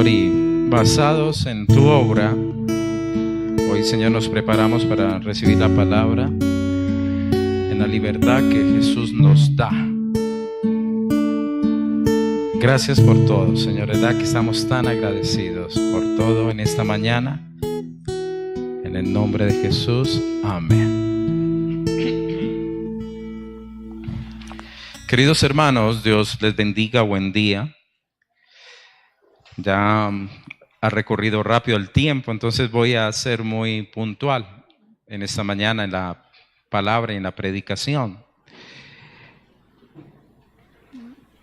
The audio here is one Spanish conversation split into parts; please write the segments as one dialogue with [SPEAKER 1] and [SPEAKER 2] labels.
[SPEAKER 1] Señor, y basados en tu obra, hoy, Señor, nos preparamos para recibir la palabra en la libertad que Jesús nos da. Gracias por todo, Señor, verdad que estamos tan agradecidos por todo en esta mañana. En el nombre de Jesús, amén. Queridos hermanos, Dios les bendiga, buen día. Ya ha recorrido rápido el tiempo, entonces voy a ser muy puntual en esta mañana en la palabra y en la predicación.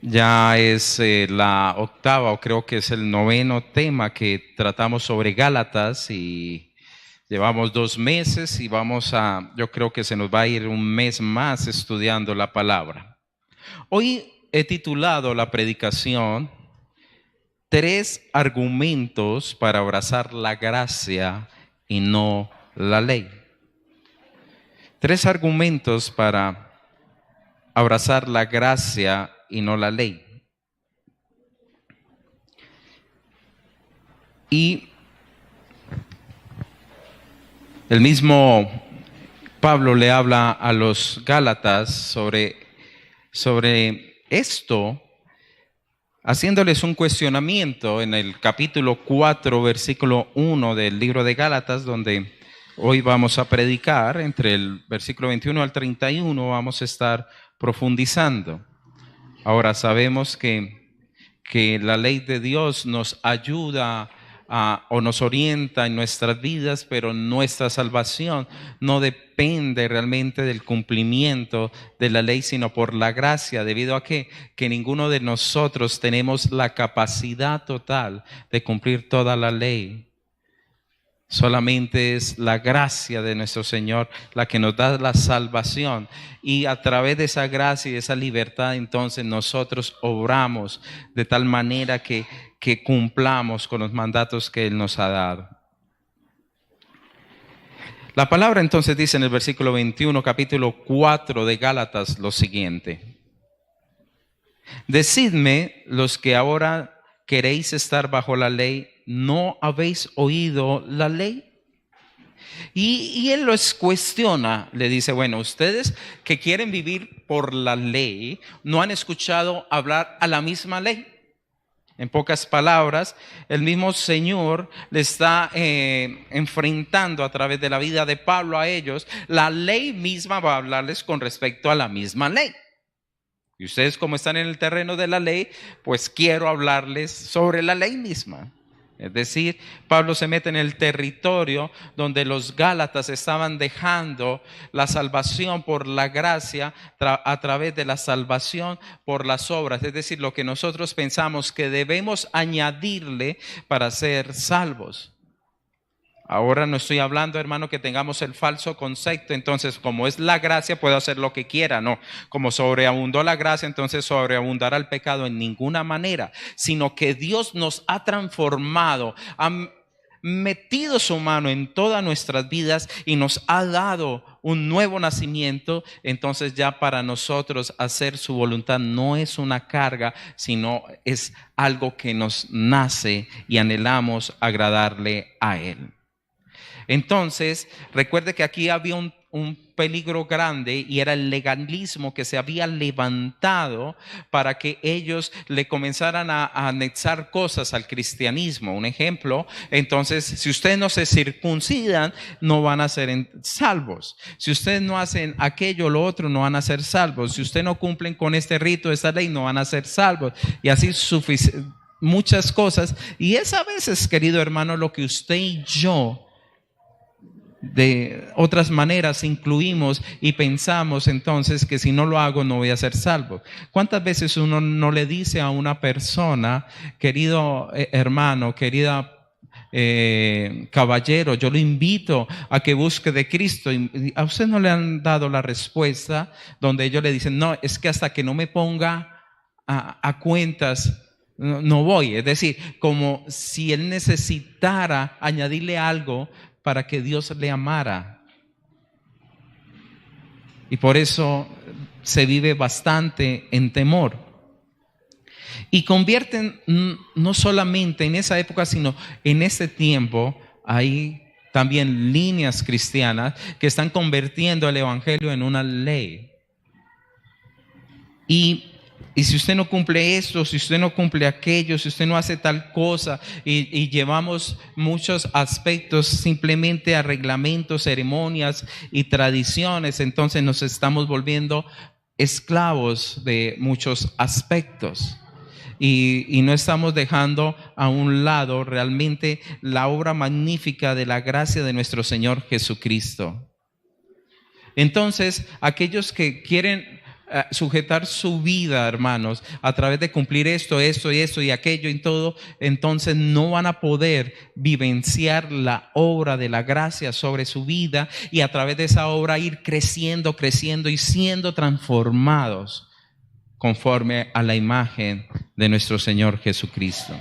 [SPEAKER 1] Ya es la octava, o creo que es el noveno tema que tratamos sobre Gálatas, y llevamos 2 meses y yo creo que se nos va a ir un mes más estudiando la palabra. Hoy he titulado la predicación 3 argumentos para abrazar la gracia y no la ley. 3 argumentos para abrazar la gracia y no la ley. Y el mismo Pablo le habla a los Gálatas sobre esto, haciéndoles un cuestionamiento en el capítulo 4, versículo 1 del libro de Gálatas, donde hoy vamos a predicar. Entre el versículo 21 al 31 vamos a estar profundizando. Ahora sabemos que la ley de Dios nos ayuda o nos orienta en nuestras vidas, pero nuestra salvación no depende realmente del cumplimiento de la ley, sino por la gracia, debido a que ninguno de nosotros tenemos la capacidad total de cumplir toda la ley. Solamente es la gracia de nuestro Señor la que nos da la salvación, y a través de esa gracia y de esa libertad entonces nosotros obramos de tal manera que cumplamos con los mandatos que Él nos ha dado. La palabra entonces dice en el versículo 21, capítulo 4 de Gálatas, lo siguiente: decidme, los que ahora queréis estar bajo la ley, ¿no habéis oído la ley? Y él los cuestiona, le dice, bueno, ustedes que quieren vivir por la ley, ¿no han escuchado hablar a la misma ley? En pocas palabras, el mismo Señor le está enfrentando a través de la vida de Pablo a ellos. La ley misma va a hablarles con respecto a la misma ley. Y ustedes, como están en el terreno de la ley, pues quiero hablarles sobre la ley misma. Es decir, Pablo se mete en el territorio donde los Gálatas estaban dejando la salvación por la gracia a través de la salvación por las obras. Es decir, lo que nosotros pensamos que debemos añadirle para ser salvos. Ahora no estoy hablando, hermano, que tengamos el falso concepto. Entonces, como es la gracia, puedo hacer lo que quiera. No, como sobreabundó la gracia, entonces sobreabundará el pecado. En ninguna manera, sino que Dios nos ha transformado, ha metido su mano en todas nuestras vidas y nos ha dado un nuevo nacimiento. Entonces ya para nosotros hacer su voluntad no es una carga, sino es algo que nos nace y anhelamos agradarle a Él. Entonces, recuerde que aquí había un peligro grande, y era el legalismo que se había levantado para que ellos le comenzaran a anexar cosas al cristianismo. Un ejemplo, entonces, si ustedes no se circuncidan, no van a ser salvos. Si ustedes no hacen aquello o lo otro, no van a ser salvos. Si ustedes no cumplen con este rito, esta ley, no van a ser salvos. Y así muchas cosas. Y es a veces, querido hermano, lo que usted y yo de otras maneras incluimos y pensamos entonces que si no lo hago no voy a ser salvo. ¿Cuántas veces uno no le dice a una persona, querido hermano, querida caballero, yo lo invito a que busque de Cristo, y a usted no le han dado la respuesta donde ellos le dicen, no, es que hasta que no me ponga a cuentas no voy? Es decir, como si él necesitara añadirle algo para que Dios le amara. Y por eso se vive bastante en temor. Y convierten no solamente en esa época, sino en ese tiempo, hay también líneas cristianas que están convirtiendo el evangelio en una ley. Y si usted no cumple esto, si usted no cumple aquello, si usted no hace tal cosa, y llevamos muchos aspectos simplemente a reglamentos, ceremonias y tradiciones, entonces nos estamos volviendo esclavos de muchos aspectos. Y no estamos dejando a un lado realmente la obra magnífica de la gracia de nuestro Señor Jesucristo. Entonces, aquellos que quieren sujetar su vida, hermanos, a través de cumplir esto y aquello y todo, entonces no van a poder vivenciar la obra de la gracia sobre su vida y a través de esa obra ir creciendo y siendo transformados conforme a la imagen de nuestro Señor Jesucristo.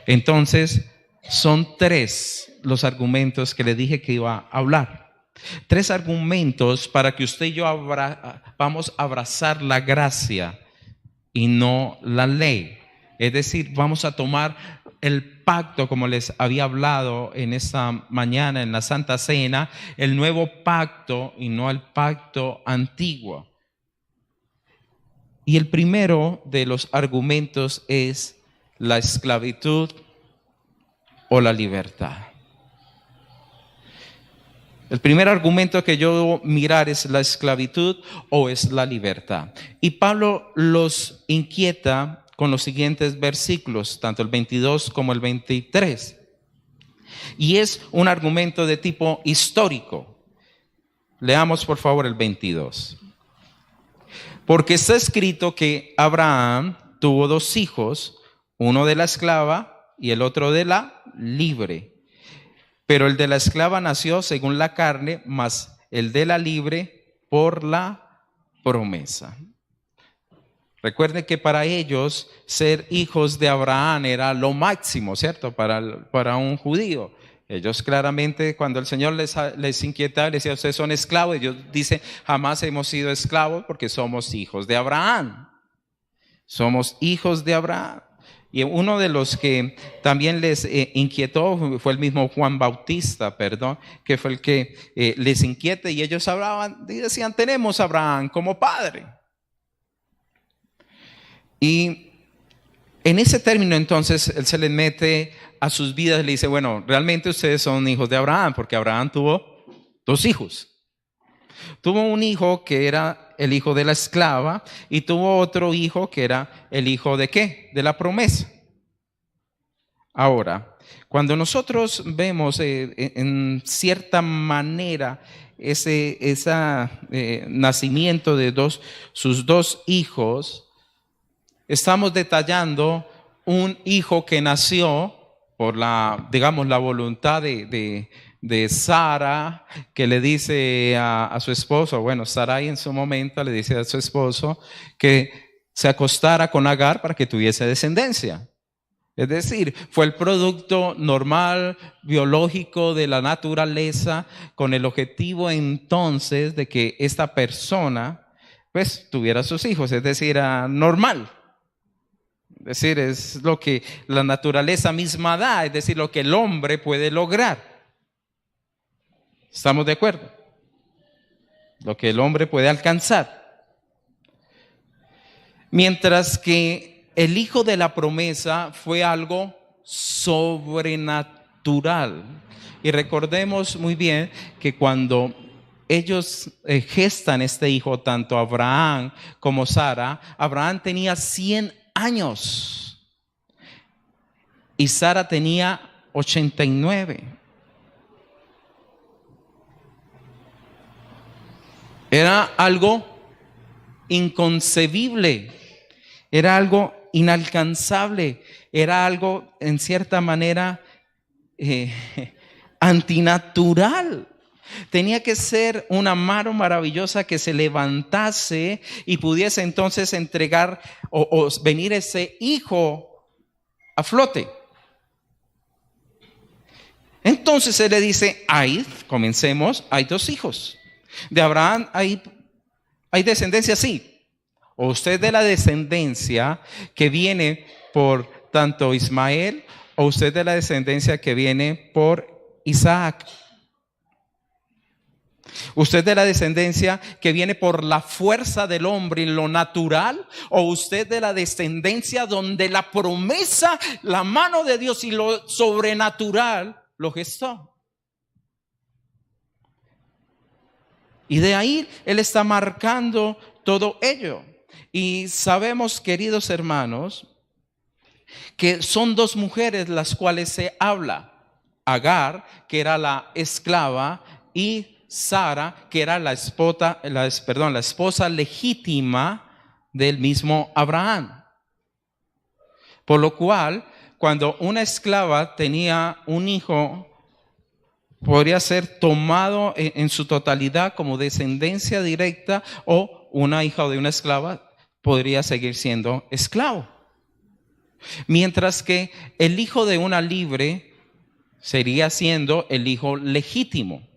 [SPEAKER 1] Entonces, son 3 los argumentos que le dije que iba a hablar. 3 argumentos para que usted y yo vamos a abrazar la gracia y no la ley. Es decir, vamos a tomar el pacto, como les había hablado en esta mañana en la Santa Cena, el nuevo pacto y no el pacto antiguo. Y el primero de los argumentos es la esclavitud o la libertad. El primer argumento que yo debo mirar es la esclavitud o es la libertad. Y Pablo los inquieta con los siguientes versículos, tanto el 22 como el 23. Y es un argumento de tipo histórico. Leamos por favor el 22. Porque está escrito que Abraham tuvo 2 hijos, uno de la esclava y el otro de la libre. Pero el de la esclava nació según la carne, mas el de la libre por la promesa. Recuerden que para ellos ser hijos de Abraham era lo máximo, ¿cierto? Para un judío. Ellos claramente, cuando el Señor les inquietaba, les decía, ustedes son esclavos. Ellos dicen, jamás hemos sido esclavos porque somos hijos de Abraham. Somos hijos de Abraham. Y uno de los que también les inquietó fue el mismo Juan Bautista, que fue el que les inquieta, y ellos hablaban y decían, tenemos a Abraham como padre. Y en ese término entonces él se les mete a sus vidas y le dice, bueno, realmente ustedes son hijos de Abraham, porque Abraham tuvo 2 hijos. Tuvo un hijo que era el hijo de la esclava y tuvo otro hijo que era el hijo de ¿qué? De la promesa. Ahora, cuando nosotros vemos en cierta manera ese nacimiento de sus 2 hijos, estamos detallando un hijo que nació por la voluntad de Sara, que le dice a su esposo, bueno, Sarai en su momento le dice a su esposo que se acostara con Agar para que tuviese descendencia. Es decir, fue el producto normal, biológico de la naturaleza, con el objetivo entonces de que esta persona pues tuviera sus hijos, es decir, era normal. Es decir, es lo que la naturaleza misma da, es decir, lo que el hombre puede lograr. ¿Estamos de acuerdo? Lo que el hombre puede alcanzar. Mientras que el hijo de la promesa fue algo sobrenatural. Y recordemos muy bien que cuando ellos gestan este hijo, tanto Abraham como Sara, Abraham tenía 100 años y Sara tenía 89. Era algo inconcebible, era algo inalcanzable, era algo en cierta manera antinatural. Tenía que ser una mano maravillosa que se levantase y pudiese entonces entregar o venir ese hijo a flote. Entonces él le dice, comencemos, hay 2 hijos. De Abraham hay descendencia, sí. O usted de la descendencia que viene por tanto Ismael, o usted de la descendencia que viene por Isaac. Usted de la descendencia que viene por la fuerza del hombre y lo natural, o usted de la descendencia donde la promesa, la mano de Dios y lo sobrenatural lo gestó. Y de ahí Él está marcando todo ello. Y sabemos, queridos hermanos, que son dos mujeres las cuales se habla. Agar, que era la esclava, y Sara, que era la esposa legítima del mismo Abraham. Por lo cual, cuando una esclava tenía un hijo, podría ser tomado en su totalidad como descendencia directa, o una hija de una esclava podría seguir siendo esclavo. Mientras que el hijo de una libre sería siendo el hijo legítimo.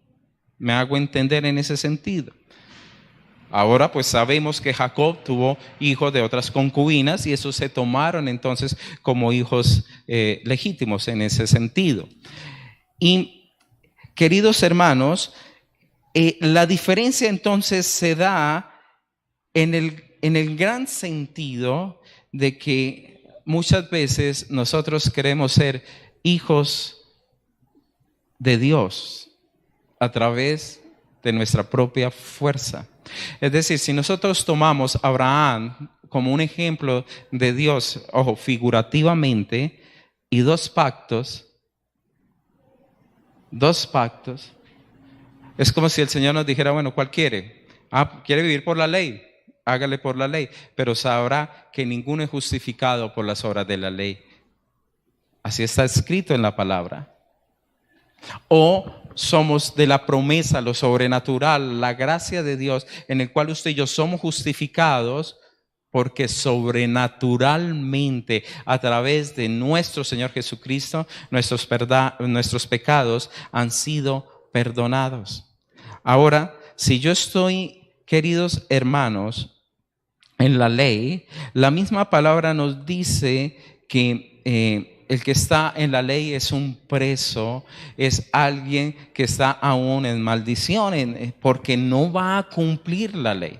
[SPEAKER 1] Me hago entender en ese sentido. Ahora pues sabemos que Jacob tuvo hijos de otras concubinas y esos se tomaron entonces como hijos legítimos en ese sentido. Y queridos hermanos, la diferencia entonces se da en el gran sentido de que muchas veces nosotros queremos ser hijos de Dios a través de nuestra propia fuerza. Es decir, si nosotros tomamos a Abraham como un ejemplo de Dios, ojo, figurativamente, y dos pactos, es como si el Señor nos dijera, bueno, ¿cuál quiere? ¿Quiere vivir por la ley? Hágale por la ley, pero sabrá que ninguno es justificado por las obras de la ley. Así está escrito en la palabra. O somos de la promesa, lo sobrenatural, la gracia de Dios, en el cual usted y yo somos justificados porque sobrenaturalmente a través de nuestro Señor Jesucristo nuestros pecados han sido perdonados. Ahora, si yo estoy, queridos hermanos, en la ley, la misma palabra nos dice que el que está en la ley es un preso, es alguien que está aún en maldición, porque no va a cumplir la ley.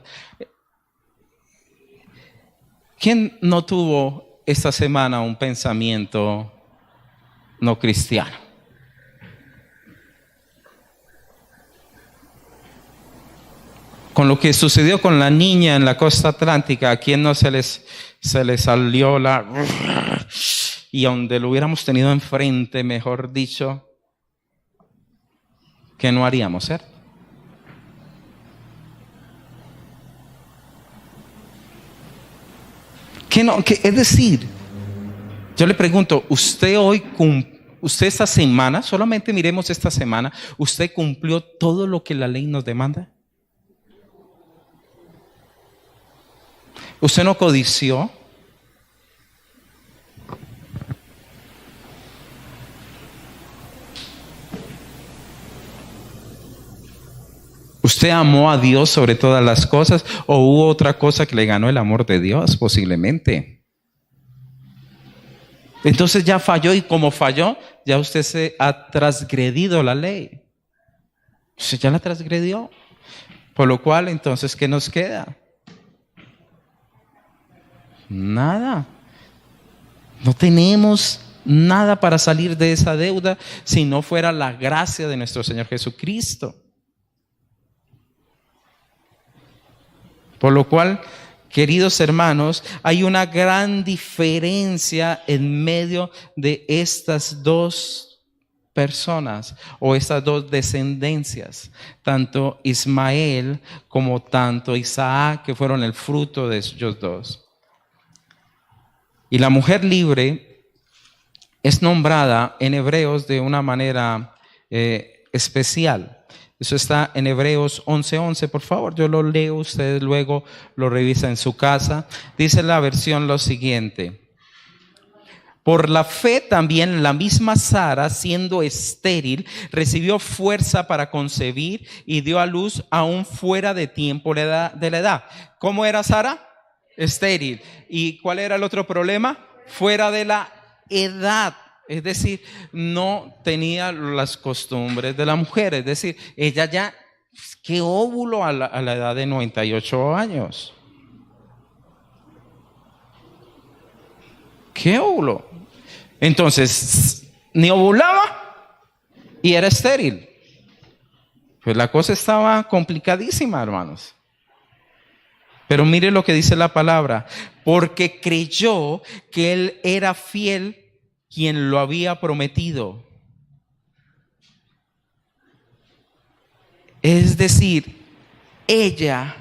[SPEAKER 1] ¿Quién no tuvo esta semana un pensamiento no cristiano? Con lo que sucedió con la niña en la costa atlántica, ¿a quién no se les salió la... Y donde lo hubiéramos tenido enfrente, mejor dicho, ¿qué no haríamos, cierto? Es decir, yo le pregunto, usted esta semana, solamente miremos esta semana, ¿usted cumplió todo lo que la ley nos demanda? ¿Usted no codició? ¿Usted amó a Dios sobre todas las cosas o hubo otra cosa que le ganó el amor de Dios? Posiblemente. Entonces ya falló, y como falló, ya usted se ha transgredido la ley. Usted ya la transgredió. Por lo cual, entonces, ¿qué nos queda? Nada. No tenemos nada para salir de esa deuda si no fuera la gracia de nuestro Señor Jesucristo. Por lo cual, queridos hermanos, hay una gran diferencia en medio de estas dos personas o estas dos descendencias, tanto Ismael como tanto Isaac, que fueron el fruto de ellos dos. Y la mujer libre es nombrada en Hebreos de una manera especial. Eso está en Hebreos 11:11, por favor, yo lo leo, ustedes luego lo revisan en su casa. Dice la versión lo siguiente: por la fe también la misma Sara, siendo estéril, recibió fuerza para concebir y dio a luz aún fuera de tiempo de la edad. ¿Cómo era Sara? estéril. ¿Y cuál era el otro problema? Fuera de la edad. Es decir, no tenía las costumbres de la mujer. Es decir, ella ya, qué óvulo a la edad de 98 años. ¿Qué óvulo? Entonces, ni ovulaba y era estéril. Pues la cosa estaba complicadísima, hermanos. Pero mire lo que dice la palabra. Porque creyó que él era fiel quien lo había prometido. Es decir, ella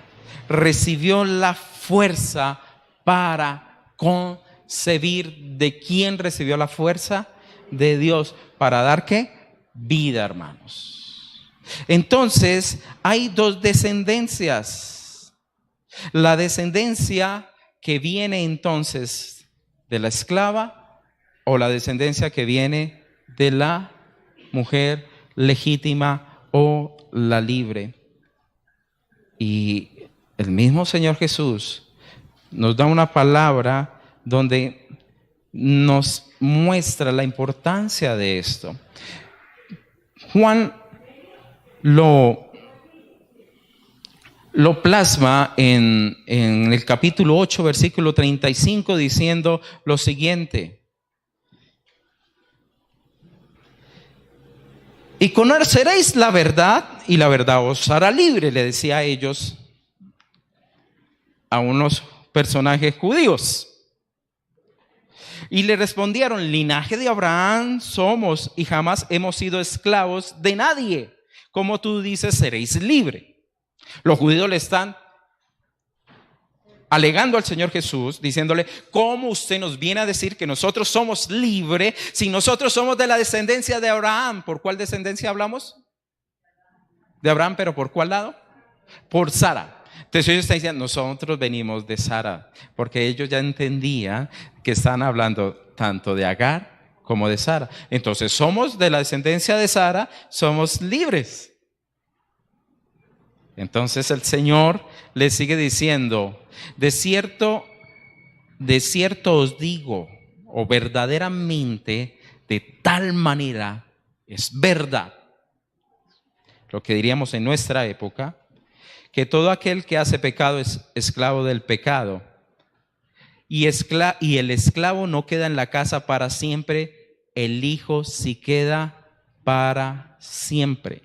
[SPEAKER 1] recibió la fuerza para concebir. ¿De quién recibió la fuerza? De Dios. ¿Para dar qué? Vida, hermanos. Entonces, hay dos descendencias. La descendencia que viene entonces de la esclava o la descendencia que viene de la mujer legítima o la libre. Y el mismo Señor Jesús nos da una palabra donde nos muestra la importancia de esto. Juan lo plasma en el capítulo 8, versículo 35, diciendo lo siguiente: y conoceréis la verdad, y la verdad os hará libre, le decía a ellos, a unos personajes judíos. Y le respondieron: linaje de Abraham somos y jamás hemos sido esclavos de nadie. Como tú dices, seréis libre. Los judíos le están alegando al Señor Jesús, diciéndole: ¿cómo usted nos viene a decir que nosotros somos libres si nosotros somos de la descendencia de Abraham? ¿Por cuál descendencia hablamos? De Abraham, pero ¿por cuál lado? Por Sara. Entonces ellos están diciendo: nosotros venimos de Sara, porque ellos ya entendían que están hablando tanto de Agar como de Sara. Entonces somos de la descendencia de Sara, somos libres. Entonces el Señor le sigue diciendo: de cierto os digo, o verdaderamente, de tal manera es verdad, lo que diríamos en nuestra época, que todo aquel que hace pecado es esclavo del pecado. Y el esclavo no queda en la casa para siempre, el Hijo sí queda para siempre.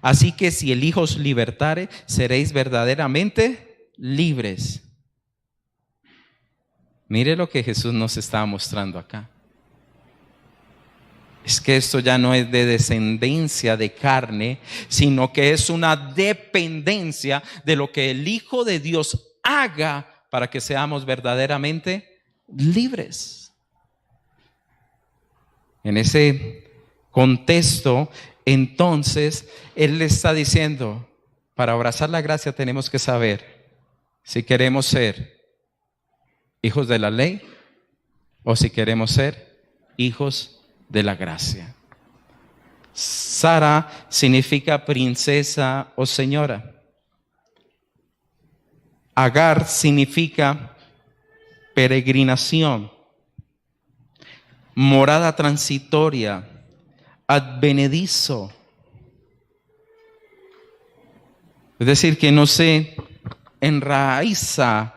[SPEAKER 1] Así que si el Hijo os libertare, seréis verdaderamente libres. Mire lo que Jesús nos está mostrando acá. Es que esto ya no es de descendencia de carne, sino que es una dependencia de lo que el Hijo de Dios haga para que seamos verdaderamente libres. En ese contexto, entonces, Él le está diciendo: para abrazar la gracia tenemos que saber si queremos ser hijos de la ley o si queremos ser hijos de la gracia. Sara significa princesa o señora. Agar significa peregrinación, morada transitoria, advenedizo. Es decir, que no se enraiza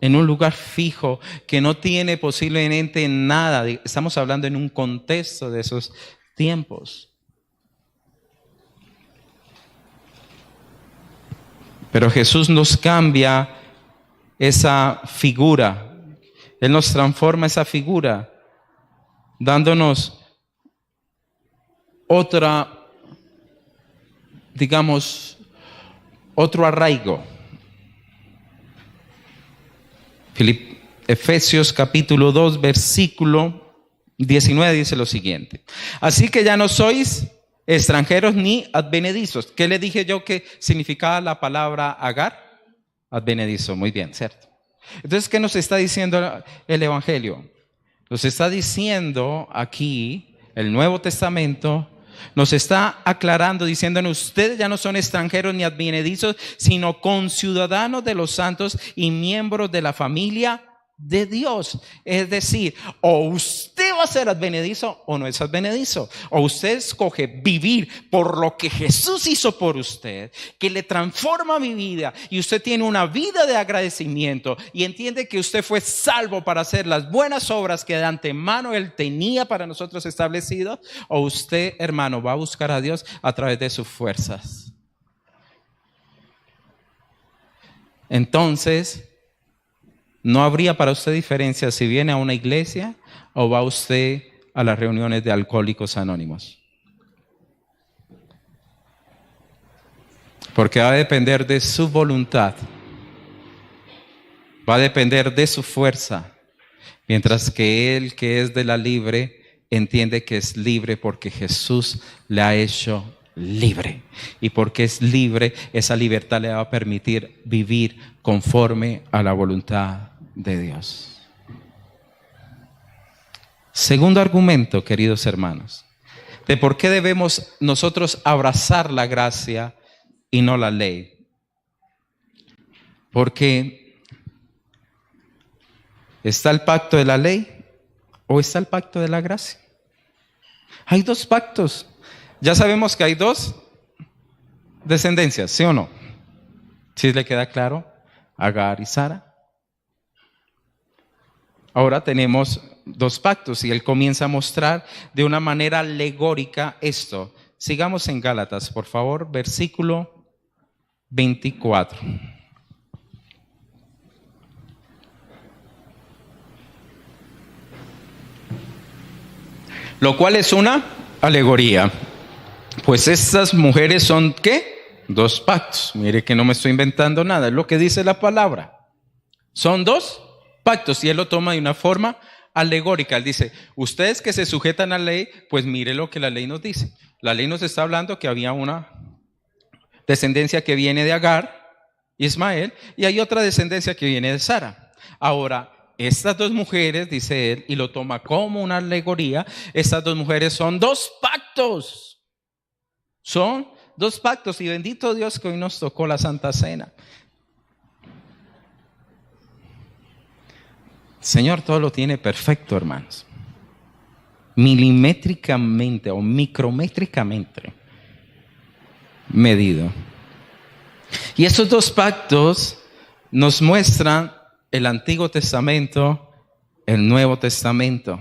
[SPEAKER 1] en un lugar fijo, que no tiene posiblemente nada. Estamos hablando en un contexto de esos tiempos. Pero Jesús nos cambia esa figura. Él nos transforma esa figura, dándonos otra, digamos, otro arraigo. Efesios capítulo 2, versículo 19 dice lo siguiente: así que ya no sois extranjeros ni advenedizos. ¿Qué le dije yo que significaba la palabra Agar? Advenedizo, muy bien, ¿cierto? Entonces, ¿qué nos está diciendo el Evangelio? Nos está diciendo aquí, el Nuevo Testamento, nos está aclarando, diciéndonos: ustedes ya no son extranjeros ni advenedizos, sino conciudadanos de los santos y miembros de la familia de Dios. Es decir, o usted va a ser advenedizo o no es advenedizo, o usted escoge vivir por lo que Jesús hizo por usted, que le transforma mi vida, y usted tiene una vida de agradecimiento y entiende que usted fue salvo para hacer las buenas obras que de antemano Él tenía para nosotros establecido, o usted, hermano, va a buscar a Dios a través de sus fuerzas. Entonces, no habría para usted diferencia si viene a una iglesia o va usted a las reuniones de Alcohólicos Anónimos. Porque va a depender de su voluntad, va a depender de su fuerza, mientras que él, que es de la libre, entiende que es libre porque Jesús le ha hecho libre, y porque es libre, esa libertad le va a permitir vivir conforme a la voluntad de Dios. Segundo argumento, queridos hermanos, de por qué debemos nosotros abrazar la gracia y no la ley. Porque ¿está el pacto de la ley o está el pacto de la gracia? Hay dos pactos. Ya sabemos que hay dos descendencias, ¿sí o no? ¿Sí le queda claro? Agar y Sara. Ahora tenemos dos pactos y él comienza a mostrar de una manera alegórica esto. Sigamos en Gálatas, por favor, versículo 24. Lo cual es una alegoría. Pues estas mujeres son, ¿qué? Dos pactos. Mire que no me estoy inventando nada, es lo que dice la palabra. Son dos pactos, y él lo toma de una forma alegórica. Él dice: ustedes que se sujetan a la ley, pues mire lo que la ley nos dice. La ley nos está hablando que había una descendencia que viene de Agar, Ismael, y hay otra descendencia que viene de Sara. Ahora, estas dos mujeres, dice él, y lo toma como una alegoría, estas dos mujeres son dos pactos. Son dos pactos, y bendito Dios que hoy nos tocó la Santa Cena. Señor todo lo tiene perfecto, hermanos. Milimétricamente o micrométricamente medido. Y estos dos pactos nos muestran el Antiguo Testamento, el Nuevo Testamento.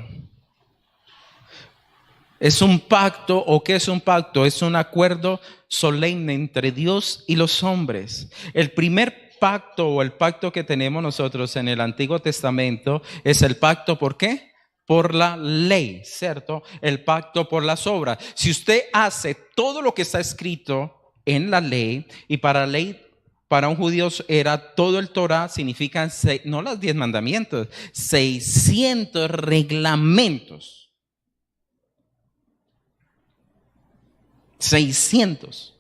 [SPEAKER 1] ¿Es un pacto o qué es un pacto? Es un acuerdo solemne entre Dios y los hombres. El primer pacto o el pacto que tenemos nosotros en el Antiguo Testamento es el pacto, ¿por qué? Por la ley, ¿cierto? El pacto por las obras. Si usted hace todo lo que está escrito en la ley, y para la ley, para un judío era todo el Torah, significan no los 10 mandamientos, 600 reglamentos. 600.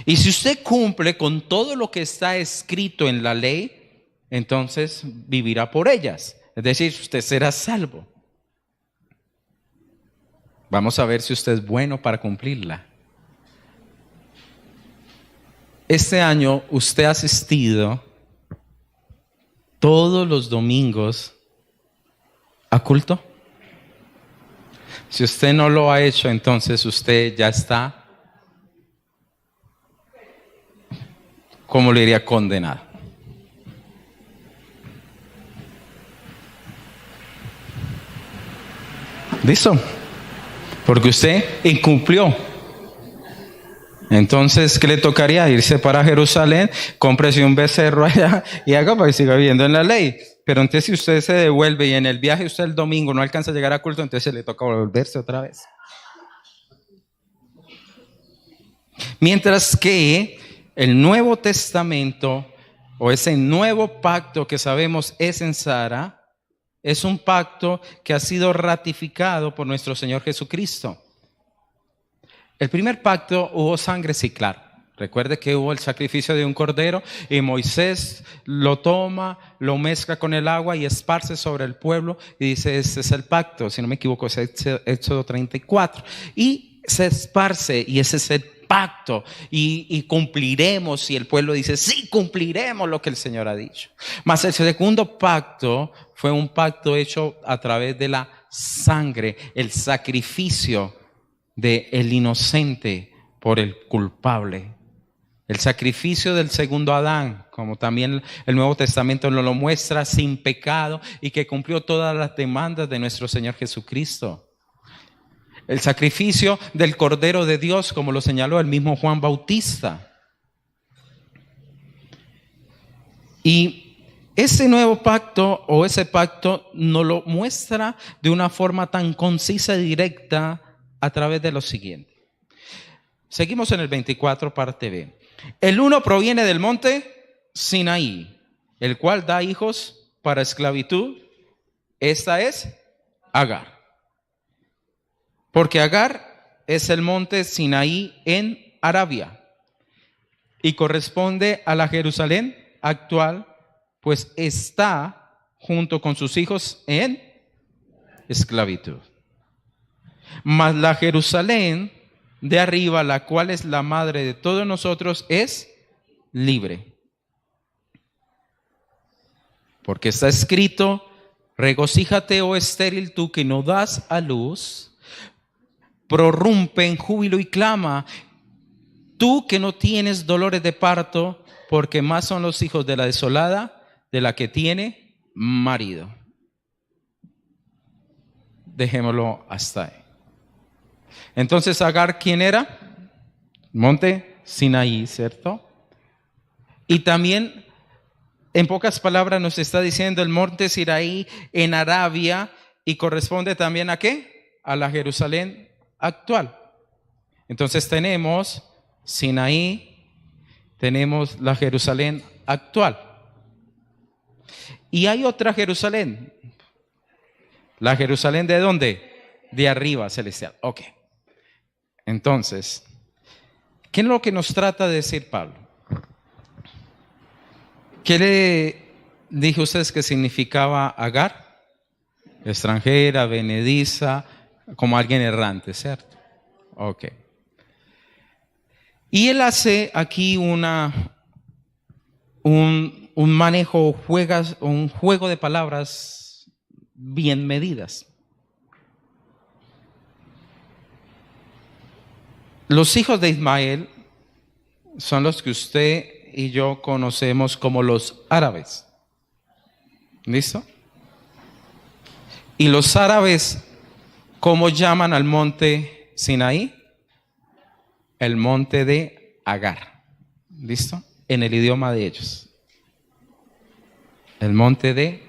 [SPEAKER 1] Y si usted cumple con todo lo que está escrito en la ley, entonces vivirá por ellas. Es decir, usted será salvo. Vamos a ver si usted es bueno para cumplirla. Este año usted ha asistido todos los domingos a culto. Si usted no lo ha hecho, entonces usted ya está, ¿cómo le diría? Condenado. ¿Listo? Porque usted incumplió. Entonces, ¿qué le tocaría? Irse para Jerusalén, cómprese un becerro allá y haga para que siga viviendo en la ley. Pero entonces, si usted se devuelve y en el viaje usted el domingo no alcanza a llegar a culto, entonces le toca volverse otra vez. Mientras que el Nuevo Testamento, o ese nuevo pacto que sabemos es en Sara, es un pacto que ha sido ratificado por nuestro Señor Jesucristo. El primer pacto hubo sangre, sí, claro. Recuerde que hubo el sacrificio de un cordero y Moisés lo toma, lo mezcla con el agua y esparce sobre el pueblo y dice, este es el pacto, si no me equivoco es Éxodo 34. Y se esparce y ese es el pacto y cumpliremos, y el pueblo dice, sí, cumpliremos lo que el Señor ha dicho. Mas el segundo pacto fue un pacto hecho a través de la sangre, el sacrificio del inocente por el culpable. El sacrificio del segundo Adán, como también el Nuevo Testamento nos lo muestra, sin pecado y que cumplió todas las demandas de nuestro Señor Jesucristo. El sacrificio del Cordero de Dios, como lo señaló el mismo Juan Bautista. Y ese nuevo pacto o ese pacto nos lo muestra de una forma tan concisa y directa a través de lo siguiente. Seguimos en el 24, parte B. El uno proviene del monte Sinaí, el cual da hijos para esclavitud. Esta es Agar. Porque Agar es el monte Sinaí en Arabia y corresponde a la Jerusalén actual, pues está junto con sus hijos en esclavitud. Mas la Jerusalén de arriba, la cual es la madre de todos nosotros, es libre. Porque está escrito, regocíjate, oh estéril, tú que no das a luz, prorrumpe en júbilo y clama, tú que no tienes dolores de parto, porque más son los hijos de la desolada de la que tiene marido. Dejémoslo hasta ahí. Entonces Agar, ¿quién era? Monte Sinaí, ¿cierto? Y también, en pocas palabras, nos está diciendo el monte Sinaí en Arabia y corresponde también ¿a qué? A la Jerusalén actual. Entonces tenemos Sinaí, tenemos la Jerusalén actual. Y hay otra Jerusalén. ¿La Jerusalén de dónde? De arriba, celestial. Ok. Entonces, ¿qué es lo que nos trata de decir Pablo? ¿Qué le dije a ustedes que significaba Agar? Extranjera, venediza, como alguien errante, ¿cierto? Ok. Y él hace aquí un manejo, un juego de palabras bien medidas. Los hijos de Ismael son los que usted y yo conocemos como los árabes. ¿Listo? Y los árabes, ¿cómo llaman al monte Sinaí? El monte de Agar. ¿Listo? En el idioma de ellos. El monte de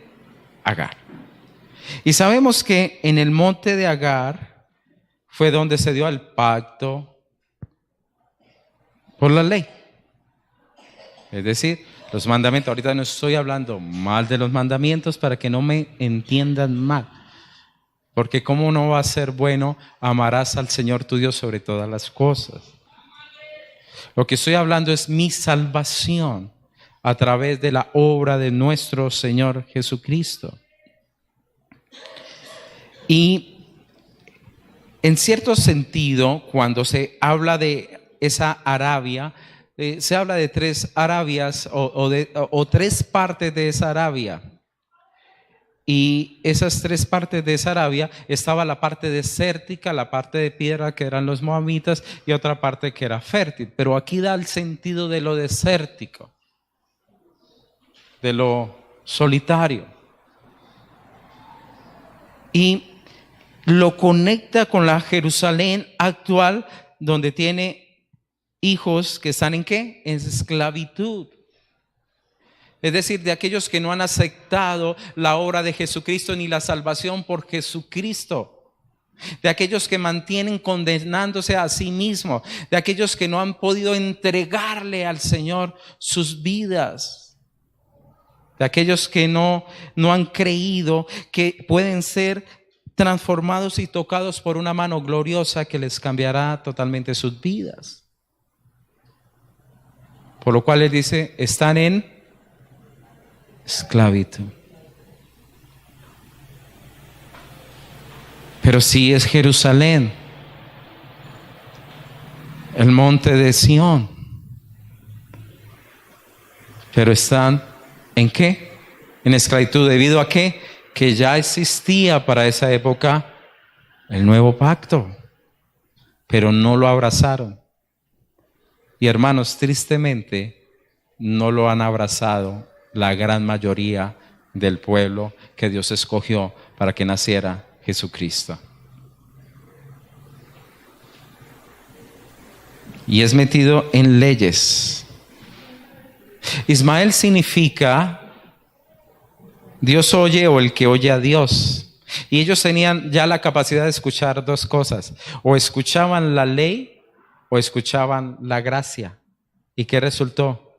[SPEAKER 1] Agar. Y sabemos que en el monte de Agar fue donde se dio el pacto por la ley. Es decir, los mandamientos. Ahorita no estoy hablando mal de los mandamientos para que no me entiendan mal. Porque cómo no va a ser bueno, amarás al Señor tu Dios sobre todas las cosas. Lo que estoy hablando es mi salvación a través de la obra de nuestro Señor Jesucristo. Y en cierto sentido, cuando se habla de esa Arabia, se habla de tres Arabias o tres partes de esa Arabia. Y esas tres partes de esa Arabia estaba la parte desértica, la parte de piedra que eran los moabitas y otra parte que era fértil. Pero aquí da el sentido de lo desértico, de lo solitario. Y lo conecta con la Jerusalén actual, donde tiene hijos que están ¿en qué? En esclavitud. Es decir, de aquellos que no han aceptado la obra de Jesucristo ni la salvación por Jesucristo. De aquellos que mantienen condenándose a sí mismos. De aquellos que no han podido entregarle al Señor sus vidas. De aquellos que no han creído que pueden ser transformados y tocados por una mano gloriosa que les cambiará totalmente sus vidas. Por lo cual Él dice, están en esclavitud. Pero sí es Jerusalén, el monte de Sión. Pero están ¿en qué? En esclavitud. ¿Debido a qué? Que ya existía para esa época el nuevo pacto, pero no lo abrazaron. Y hermanos, tristemente, no lo han abrazado la gran mayoría del pueblo que Dios escogió para que naciera Jesucristo. Y es metido en leyes. Ismael significa Dios oye o el que oye a Dios. Y ellos tenían ya la capacidad de escuchar dos cosas. O escuchaban la ley o escuchaban la gracia. ¿Y qué resultó?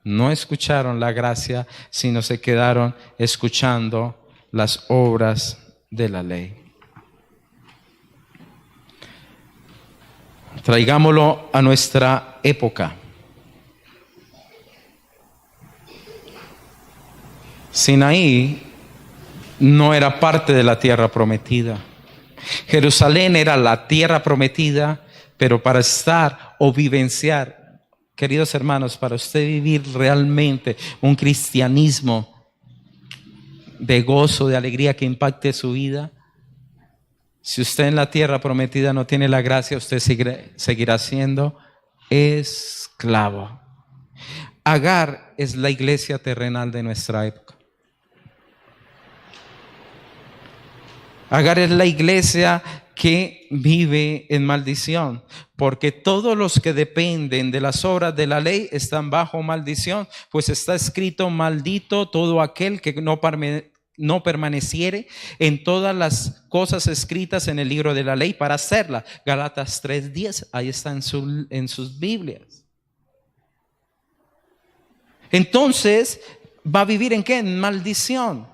[SPEAKER 1] No escucharon la gracia, sino se quedaron escuchando las obras de la ley. Traigámoslo a nuestra época. Sinaí no era parte de la tierra prometida. Jerusalén era la tierra prometida, pero para estar o vivenciar, queridos hermanos, para usted vivir realmente un cristianismo de gozo, de alegría que impacte su vida, si usted en la tierra prometida no tiene la gracia, usted seguirá siendo esclavo. Agar es la iglesia terrenal de nuestra época. Agar es la iglesia que vive en maldición, porque todos los que dependen de las obras de la ley están bajo maldición, pues está escrito: maldito todo aquel que no permaneciere en todas las cosas escritas en el libro de la ley para hacerla. Gálatas 3:10, ahí está en sus Biblias. Entonces, ¿va a vivir en qué? En maldición.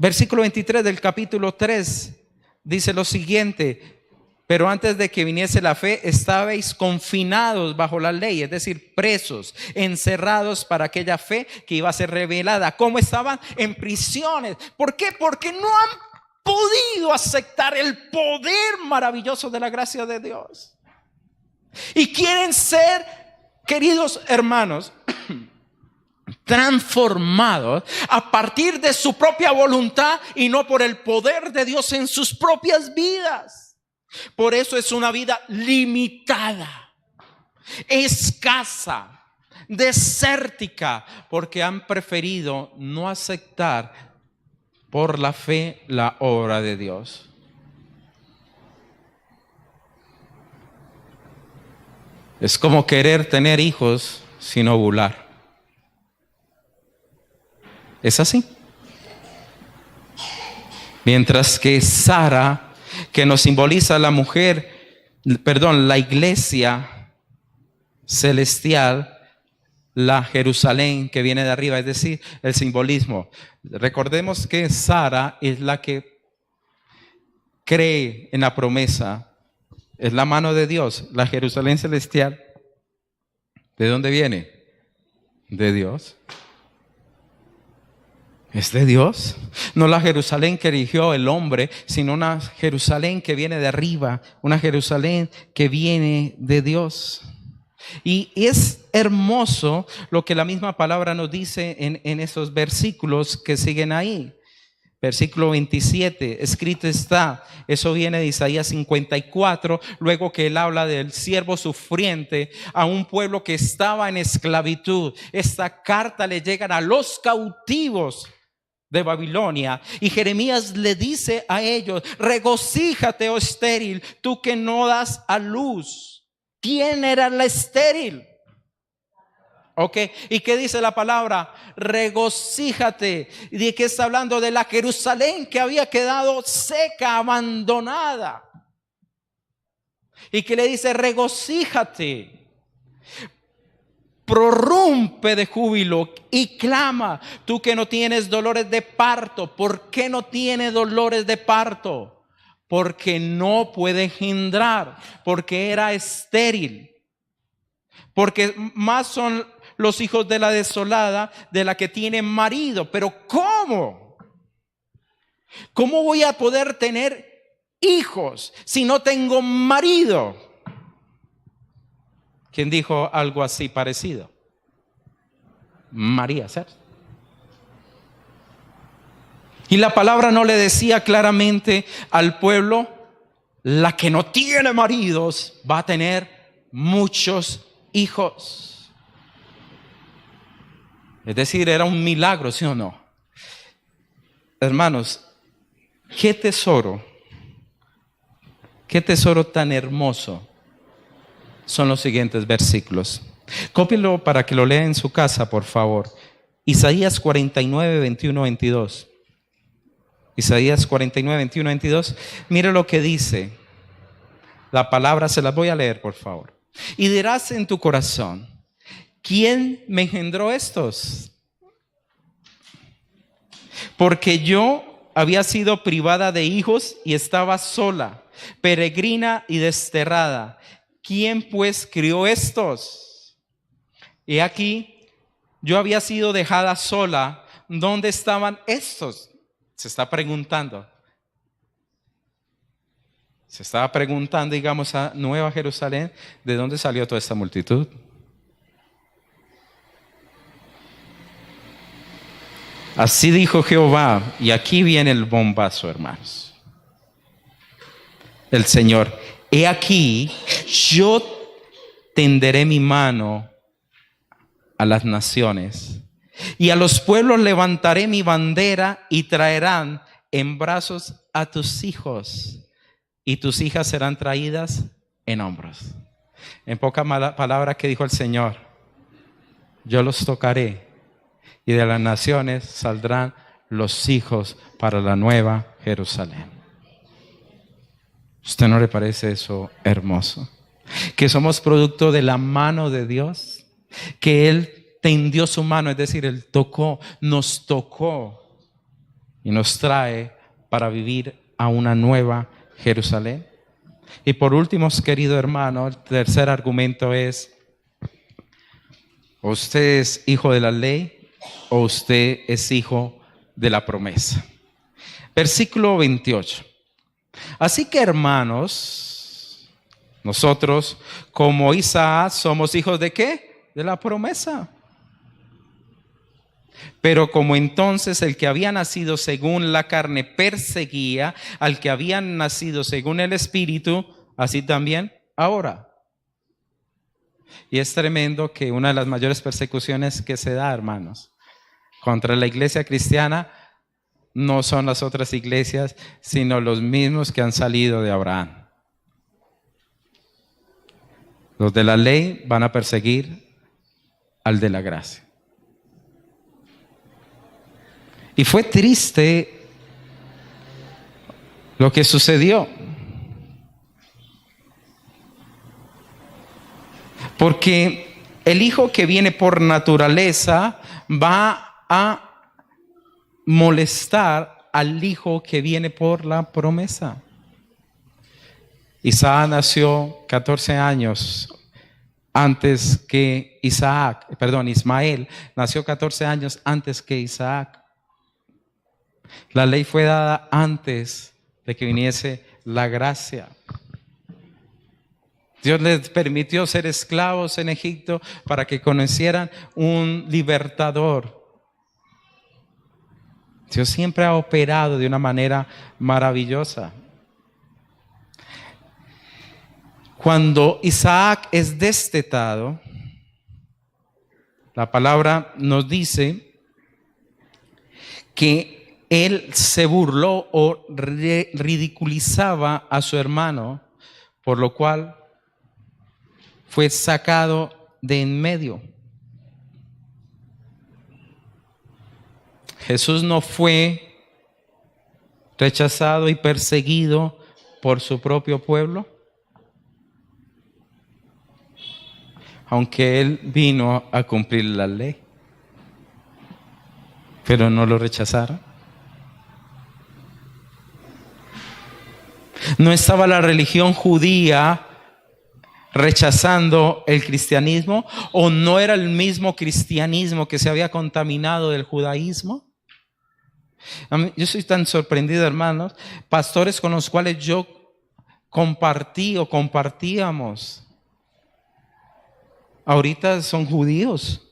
[SPEAKER 1] Versículo 23 del capítulo 3 dice lo siguiente: pero antes de que viniese la fe, estabais confinados bajo la ley, es decir, presos, encerrados para aquella fe que iba a ser revelada. ¿Cómo estaban? En prisiones. ¿Por qué? Porque no han podido aceptar el poder maravilloso de la gracia de Dios. Y quieren ser, queridos hermanos, transformados a partir de su propia voluntad y no por el poder de Dios en sus propias vidas. Por eso es una vida limitada, escasa, desértica, porque han preferido no aceptar por la fe la obra de Dios. Es como querer tener hijos sin ovular. Es así. Mientras que Sara, que nos simboliza la iglesia celestial, la Jerusalén que viene de arriba, es decir, el simbolismo. Recordemos que Sara es la que cree en la promesa, es la mano de Dios. La Jerusalén celestial, ¿de dónde viene? De Dios. Es de Dios. No la Jerusalén que erigió el hombre, sino una Jerusalén que viene de arriba, una Jerusalén que viene de Dios. Y es hermoso lo que la misma palabra nos dice en esos versículos que siguen ahí. Versículo 27, escrito está, eso viene de Isaías 54, luego que él habla del siervo sufriente a un pueblo que estaba en esclavitud. Esta carta le llega a los cautivos de Babilonia, y Jeremías le dice a ellos: regocíjate, oh estéril, tú que no das a luz. ¿Quién era la estéril? Ok, ¿y qué dice la palabra? Regocíjate. ¿Y de qué está hablando? De la Jerusalén que había quedado seca, abandonada. Y que le dice: regocíjate, prorrumpe de júbilo y clama, tú que no tienes dolores de parto. ¿Por qué no tiene dolores de parto? Porque no puede engendrar, porque era estéril. porque más son los hijos de la desolada de la que tiene marido. Pero ¿cómo? ¿Cómo voy a poder tener hijos si no tengo marido? ¿Quién dijo algo así parecido? María, ¿sabes? Y la palabra no le decía claramente al pueblo: la que no tiene maridos va a tener muchos hijos. Es decir, era un milagro, ¿sí o no? Hermanos, qué tesoro tan hermoso son los siguientes versículos. Cópienlo para que lo lea en su casa, por favor. Isaías 49, 21, 22. Isaías 49, 21, 22. Mire lo que dice. La palabra se las voy a leer, por favor. Y dirás en tu corazón: ¿quién me engendró estos? Porque yo había sido privada de hijos y estaba sola, peregrina y desterrada. ¿Quién pues crió estos? Y aquí yo había sido dejada sola. ¿Dónde estaban estos? Se está preguntando. Se estaba preguntando, digamos, a Nueva Jerusalén, ¿de dónde salió toda esta multitud? Así dijo Jehová, y aquí viene el bombazo, hermanos. El Señor: he aquí, yo tenderé mi mano a las naciones, y a los pueblos levantaré mi bandera, y traerán en brazos a tus hijos, y tus hijas serán traídas en hombros. En pocas palabras, ¿qué dijo el Señor? Yo los tocaré, y de las naciones saldrán los hijos para la nueva Jerusalén. ¿Usted no le parece eso hermoso? Que somos producto de la mano de Dios, que Él tendió su mano, es decir, Él nos tocó y nos trae para vivir a una nueva Jerusalén. Y por último, querido hermano, el tercer argumento es: o usted es hijo de la ley o usted es hijo de la promesa. Versículo 28. Así que, hermanos, nosotros como Isaac somos hijos ¿de qué? De la promesa. Pero como entonces el que había nacido según la carne perseguía al que había nacido según el Espíritu, así también ahora. Y es tremendo que una de las mayores persecuciones que se da, hermanos, contra la iglesia cristiana no son las otras iglesias, sino los mismos que han salido de Abraham. Los de la ley van a perseguir al de la gracia. Y fue triste lo que sucedió. Porque el hijo que viene por naturaleza va a molestar al hijo que viene por la promesa. Ismael nació 14 años antes que Isaac. Ismael nació 14 años antes que Isaac. La ley fue dada antes de que viniese la gracia. Dios les permitió ser esclavos en Egipto para que conocieran un libertador. Dios siempre ha operado de una manera maravillosa. Cuando Isaac es destetado, la palabra nos dice que él se burló o ridiculizaba a su hermano, por lo cual fue sacado de en medio. Jesús no fue rechazado y perseguido por su propio pueblo, aunque Él vino a cumplir la ley, pero no lo rechazaron. No estaba la religión judía rechazando el cristianismo, o no era el mismo cristianismo que se había contaminado del judaísmo. Yo soy tan sorprendido, hermanos, pastores con los cuales yo compartíamos, ahorita son judíos.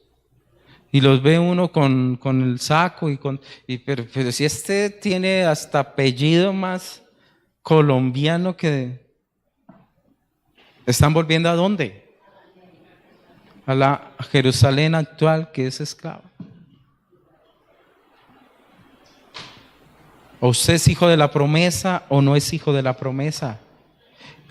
[SPEAKER 1] Y los ve uno con el saco pero si este tiene hasta apellido más colombiano que... ¿Están volviendo a dónde? A la Jerusalén actual, que es esclava. ¿O usted es hijo de la promesa o no es hijo de la promesa?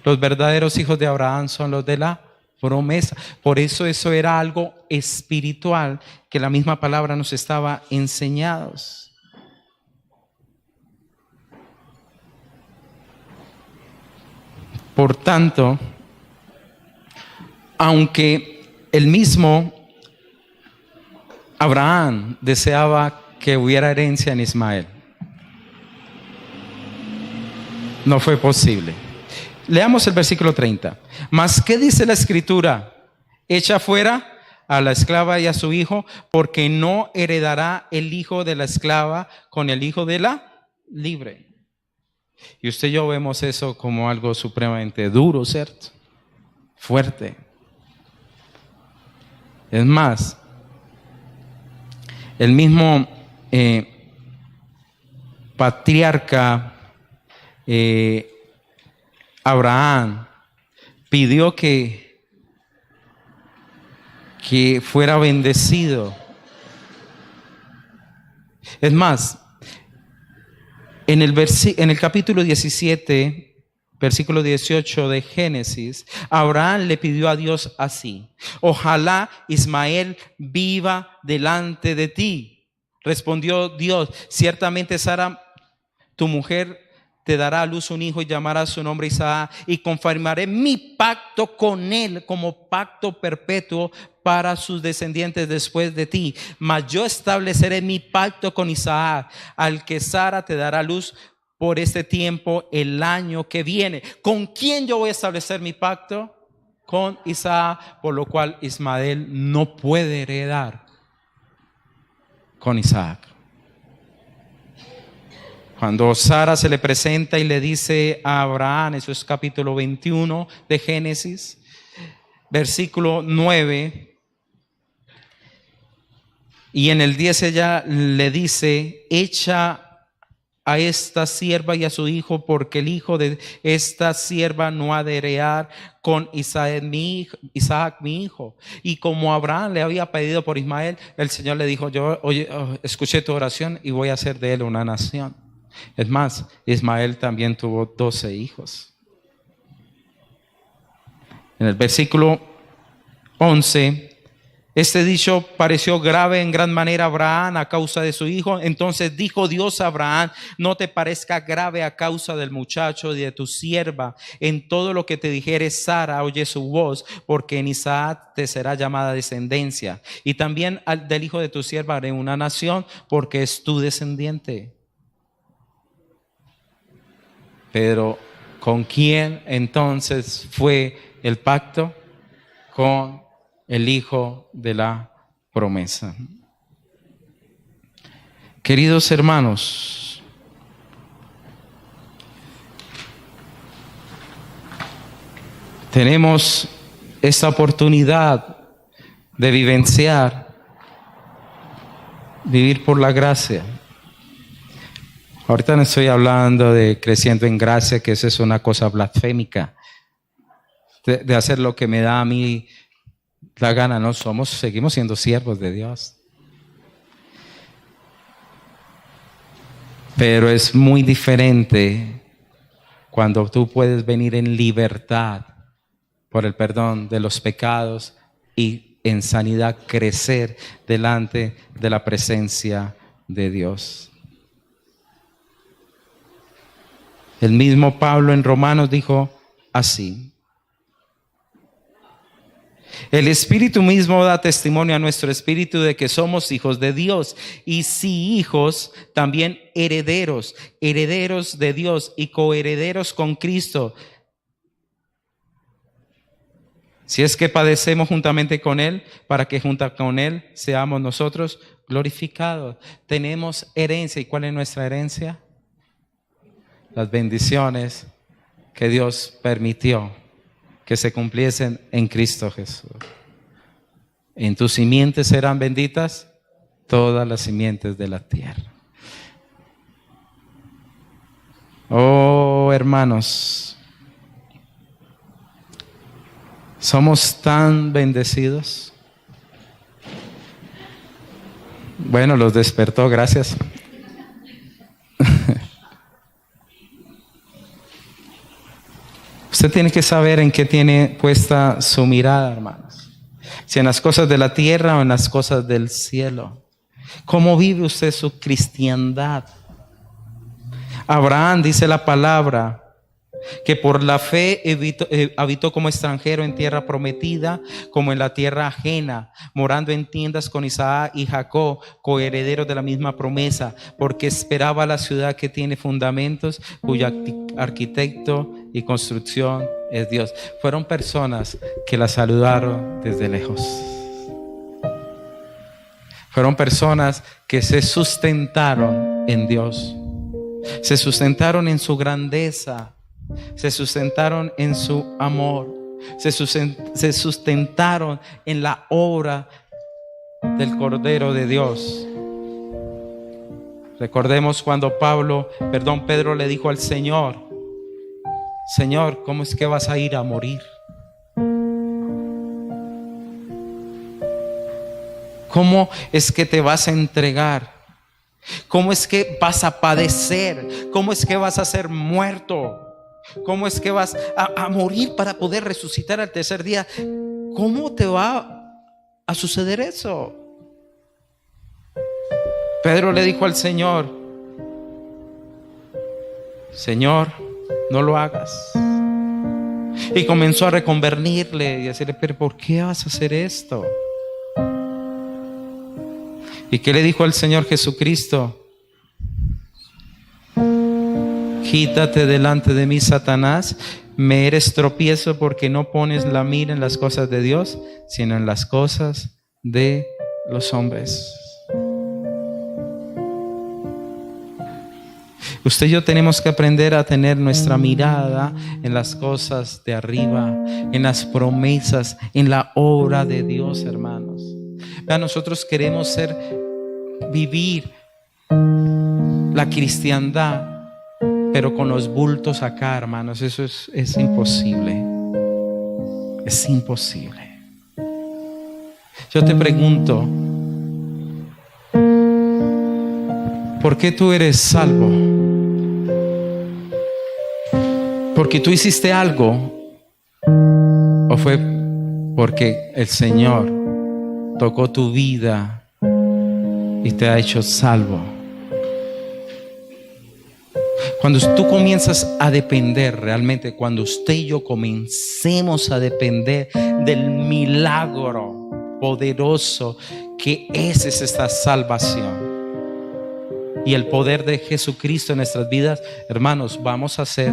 [SPEAKER 1] Los verdaderos hijos de Abraham son los de la promesa. Por eso era algo espiritual que la misma palabra nos estaba enseñando. Por tanto, aunque el mismo Abraham deseaba que hubiera herencia en Ismael, no fue posible. Leamos el versículo 30. Mas, ¿qué dice la Escritura? Echa fuera a la esclava y a su hijo, porque no heredará el hijo de la esclava con el hijo de la libre. Y usted y yo vemos eso como algo supremamente duro, ¿cierto? Fuerte. Es más, el mismo patriarca Abraham pidió que fuera bendecido. Es más, en el capítulo 17, versículo 18 de Génesis, Abraham le pidió a Dios así: ojalá Ismael viva delante de ti. Respondió Dios: ciertamente Sara, tu mujer, te dará a luz un hijo y llamará su nombre Isaac, y confirmaré mi pacto con él como pacto perpetuo para sus descendientes después de ti. Mas yo estableceré mi pacto con Isaac, al que Sara te dará luz por este tiempo el año que viene. ¿Con quién yo voy a establecer mi pacto? Con Isaac, por lo cual Ismael no puede heredar con Isaac. Cuando Sara se le presenta y le dice a Abraham, eso es capítulo 21 de Génesis, versículo 9, y en el 10 ella le dice: echa a esta sierva y a su hijo, porque el hijo de esta sierva no ha de heredar con Isaac mi hijo. Y como Abraham le había pedido por Ismael, el Señor le dijo: escuché tu oración y voy a hacer de él una nación. Es más, Ismael también tuvo 12 hijos. En el versículo 11, este dicho pareció grave en gran manera a Abraham a causa de su hijo. Entonces dijo Dios a Abraham: no te parezca grave a causa del muchacho y de tu sierva. En todo lo que te dijere Sara, oye su voz, porque en Isaac te será llamada descendencia. Y también del hijo de tu sierva haré una nación, porque es tu descendiente. Pero ¿con quién entonces fue el pacto? Con el hijo de la promesa. Queridos hermanos, tenemos esta oportunidad de vivir por la gracia. Ahorita no estoy hablando de creciendo en gracia, que eso es una cosa blasfémica, de hacer lo que me da a mí la gana. No seguimos siendo siervos de Dios. Pero es muy diferente cuando tú puedes venir en libertad por el perdón de los pecados y en sanidad crecer delante de la presencia de Dios. El mismo Pablo en Romanos dijo así: el Espíritu mismo da testimonio a nuestro espíritu de que somos hijos de Dios, y si hijos, también herederos, herederos de Dios y coherederos con Cristo. Si es que padecemos juntamente con Él, para que junto con Él seamos nosotros glorificados. Tenemos herencia. ¿Y cuál es nuestra herencia? Las bendiciones que Dios permitió que se cumpliesen en Cristo Jesús. En tus simientes serán benditas todas las simientes de la tierra. Oh, hermanos, somos tan bendecidos. Bueno, los despertó, gracias. Usted tiene que saber en qué tiene puesta su mirada, hermanos. Si en las cosas de la tierra o en las cosas del cielo. ¿Cómo vive usted su cristiandad? Abraham, dice la palabra, que por la fe habitó como extranjero en tierra prometida, como en la tierra ajena, morando en tiendas con Isaac y Jacob, coherederos de la misma promesa, porque esperaba la ciudad que tiene fundamentos, cuyo arquitecto y construcción es Dios. Fueron personas que la saludaron desde lejos. Fueron personas que se sustentaron en Dios. Se sustentaron en su grandeza. Se sustentaron en su amor. Se sustentaron en la obra del Cordero de Dios. Recordemos cuando Pedro le dijo al Señor: Señor, ¿cómo es que vas a ir a morir? ¿Cómo es que te vas a entregar? ¿Cómo es que vas a padecer? ¿Cómo es que vas a ser muerto? ¿Cómo es que vas a morir para poder resucitar al tercer día? ¿Cómo te va a suceder eso? Pedro le dijo al Señor: Señor, no lo hagas. Y comenzó a reconvenirle y a decirle: pero ¿por qué vas a hacer esto? ¿Y qué le dijo el Señor Jesucristo? Quítate delante de mí, Satanás, me eres tropiezo, porque no pones la mira en las cosas de Dios, sino en las cosas de los hombres. Usted y yo tenemos que aprender a tener nuestra mirada en las cosas de arriba, en las promesas, en la obra de Dios, hermanos. Vean, nosotros queremos vivir la cristiandad, pero con los bultos acá, hermanos. Eso es imposible. Es imposible. Yo te pregunto, ¿por qué tú eres salvo? ¿Porque tú hiciste algo? ¿O fue porque el Señor tocó tu vida y te ha hecho salvo? Cuando tú comienzas a depender realmente, cuando usted y yo comencemos a depender del milagro poderoso que es esta salvación y el poder de Jesucristo en nuestras vidas, hermanos, vamos a ser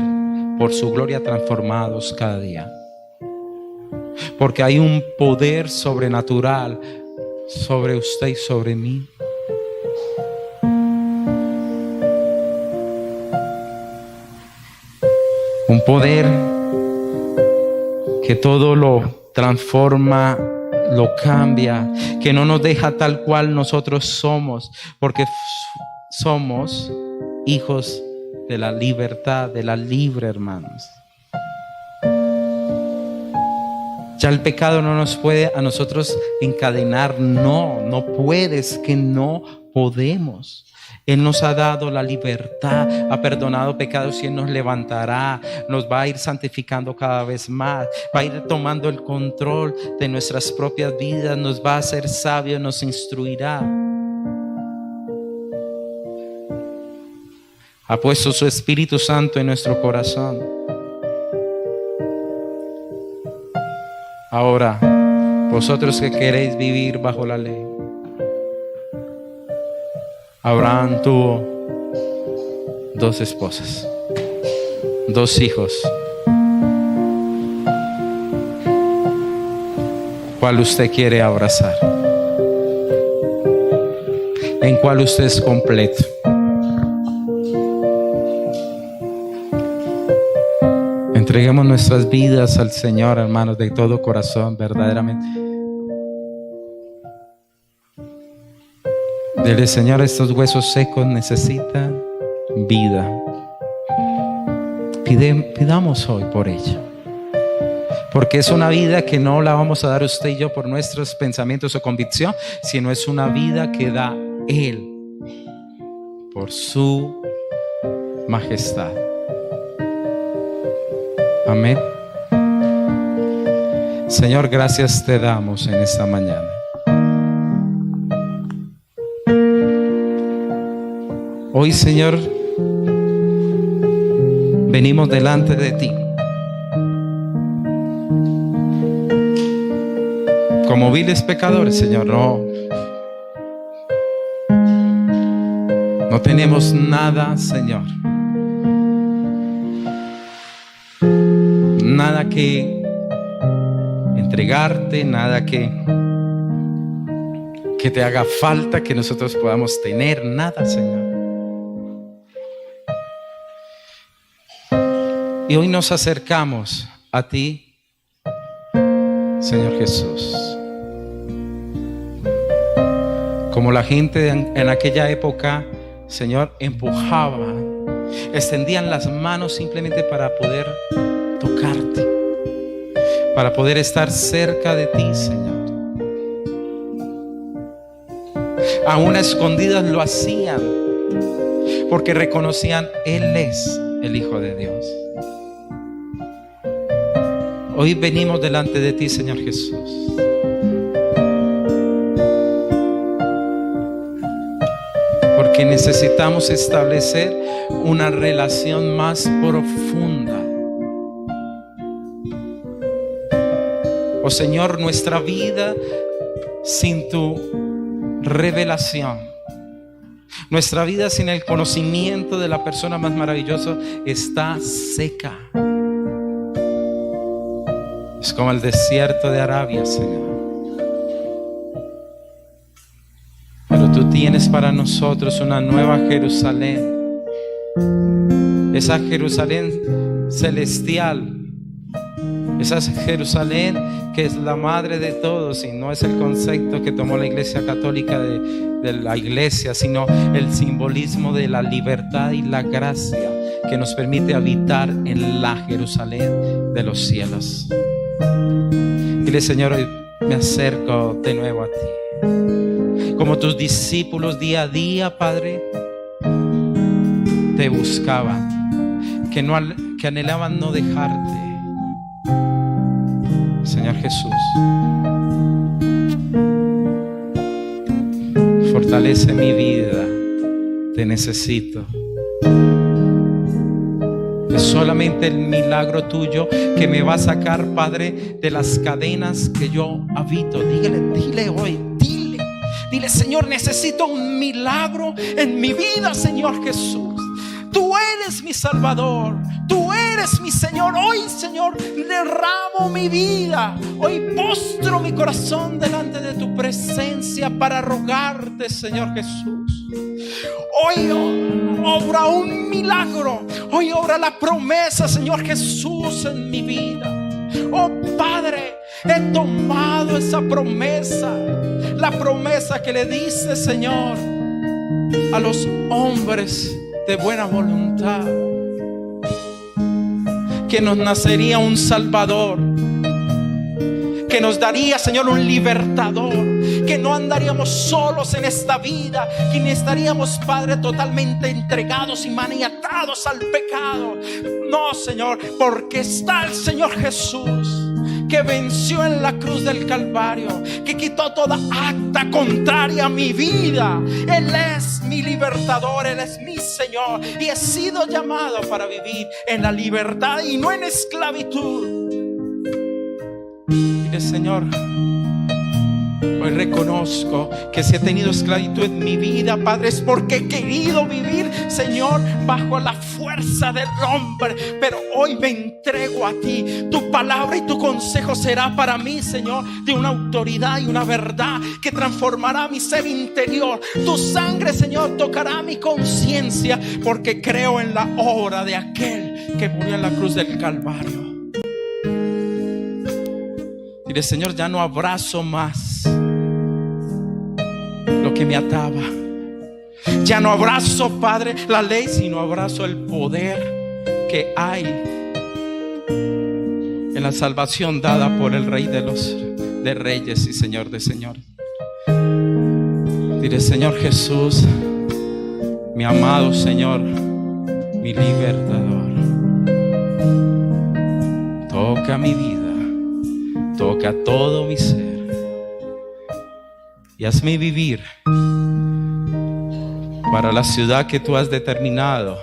[SPEAKER 1] por su gloria transformados cada día. Porque hay un poder sobrenatural sobre usted y sobre mí. Un poder que todo lo transforma, lo cambia, que no nos deja tal cual nosotros somos, porque somos hijos de la libertad, de la libre, hermanos. Ya el pecado no nos puede a nosotros encadenar. No puedes, que no podemos. Él nos ha dado la libertad, ha perdonado pecados y Él nos levantará, nos va a ir santificando cada vez más, va a ir tomando el control de nuestras propias vidas, nos va a hacer sabios, nos instruirá. Ha puesto su Espíritu Santo en nuestro corazón. Ahora, vosotros que queréis vivir bajo la ley. Abraham tuvo 2 esposas, 2 hijos. cuál usted quiere abrazar, en cuál usted es completo. Entreguemos nuestras vidas al Señor, hermanos, de todo corazón, verdaderamente. Dile: Señor, estos huesos secos necesitan vida. Pidamos hoy por ello, porque es una vida que no la vamos a dar usted y yo por nuestros pensamientos o convicción, sino es una vida que da Él por su majestad. Amén. Señor, gracias te damos en esta mañana. Hoy, Señor, venimos delante de ti como viles pecadores, Señor. No tenemos nada, Señor, nada que entregarte, nada que te haga falta, que nosotros podamos tener, nada, Señor. Y hoy nos acercamos a ti, Señor Jesús, como la gente en aquella época, Señor, empujaba, extendían las manos simplemente para poder tocarte, para poder estar cerca de ti, Señor. Aún a escondidas lo hacían, porque reconocían: Él es el Hijo de Dios. Hoy venimos delante de ti, Señor Jesús, porque necesitamos establecer una relación más profunda. Oh Señor, nuestra vida sin tu revelación, nuestra vida sin el conocimiento de la persona más maravillosa está seca. Es como el desierto de Arabia, Señor. Pero tú tienes para nosotros una nueva Jerusalén, esa Jerusalén celestial, esa Jerusalén que es la madre de todos, y no es el concepto que tomó la Iglesia Católica de la iglesia, sino el simbolismo de la libertad y la gracia que nos permite habitar en la Jerusalén de los cielos. Dile: Señor, hoy me acerco de nuevo a ti, como tus discípulos día a día, Padre, te buscaban, que anhelaban no dejarte. Señor Jesús, fortalece mi vida, te necesito. Es solamente el milagro tuyo que me va a sacar, Padre, de las cadenas que yo habito. Dile hoy, dile: Señor, necesito un milagro en mi vida, Señor Jesús. Tú eres mi Salvador, tú eres mi Señor. Hoy, Señor, derramo mi vida. Hoy postro mi corazón delante de tu presencia para rogarte, Señor Jesús. Hoy obra un milagro. Hoy obra la promesa, Señor Jesús, en mi vida. Oh Padre, he tomado esa promesa, la promesa que le diste, Señor, a los hombres de buena voluntad, que nos nacería un Salvador, que nos daría, Señor, un libertador, que no andaríamos solos en esta vida, que ni estaríamos, Padre, totalmente entregados y maniatados al pecado. No, Señor, porque está el Señor Jesús, que venció en la cruz del Calvario, que quitó toda acta contraria a mi vida. Él es mi libertador, Él es mi Señor, y he sido llamado para vivir en la libertad y no en esclavitud. Dile: Señor, hoy reconozco que si he tenido esclavitud en mi vida, Padre, es porque he querido vivir, Señor, bajo la fuerza del hombre. Pero hoy me entrego a ti. Tu palabra y tu consejo será para mí, Señor, de una autoridad y una verdad que transformará mi ser interior. Tu sangre, Señor, tocará mi conciencia, porque creo en la obra de aquel que murió en la cruz del Calvario. Dile: Señor, ya no abrazo más lo que me ataba. Ya no abrazo, Padre, la ley, sino abrazo el poder que hay en la salvación dada por el Rey de Reyes y Señor de Señores. Dile: Señor Jesús, mi amado Señor, mi libertador, toca mi vida, toca todo mi ser y hazme vivir para la ciudad que tú has determinado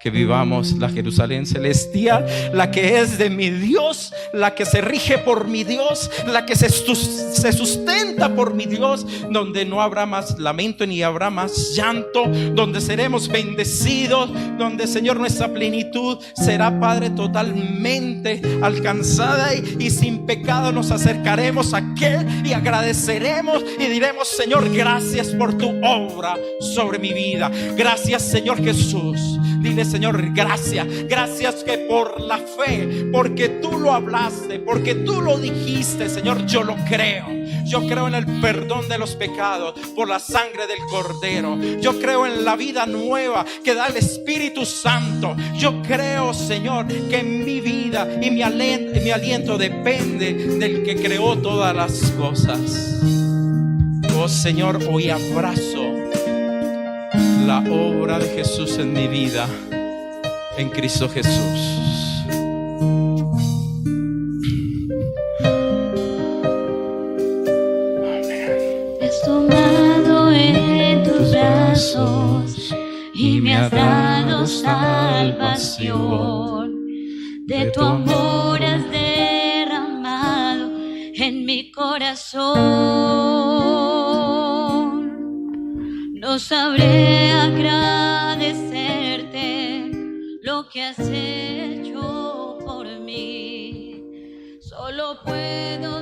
[SPEAKER 1] que vivamos, la Jerusalén celestial, la que es de mi Dios, la que se rige por mi Dios, la que se sustenta por mi Dios, donde no habrá más lamento ni habrá más llanto, donde seremos bendecidos, donde, Señor, nuestra plenitud será, Padre, totalmente alcanzada, y sin pecado nos acercaremos a aquel y agradeceremos y diremos: Señor, gracias por tu obra sobre mi vida. Gracias, Señor Jesús. Dile: Señor, gracias que por la fe, porque tú lo hablaste, porque tú lo dijiste, Señor, yo lo creo. Yo creo en el perdón de los pecados por la sangre del Cordero. Yo creo en la vida nueva que da el Espíritu Santo. Yo creo, Señor, que mi vida y mi aliento depende del que creó todas las cosas. Oh, Señor, hoy abrazo la obra de Jesús en mi vida, en Cristo Jesús.
[SPEAKER 2] Me has tomado en tus brazos y me has dado salvación. De tu amor has derramado en mi corazón. No sabré agradecerte lo que has hecho por mí. Solo puedo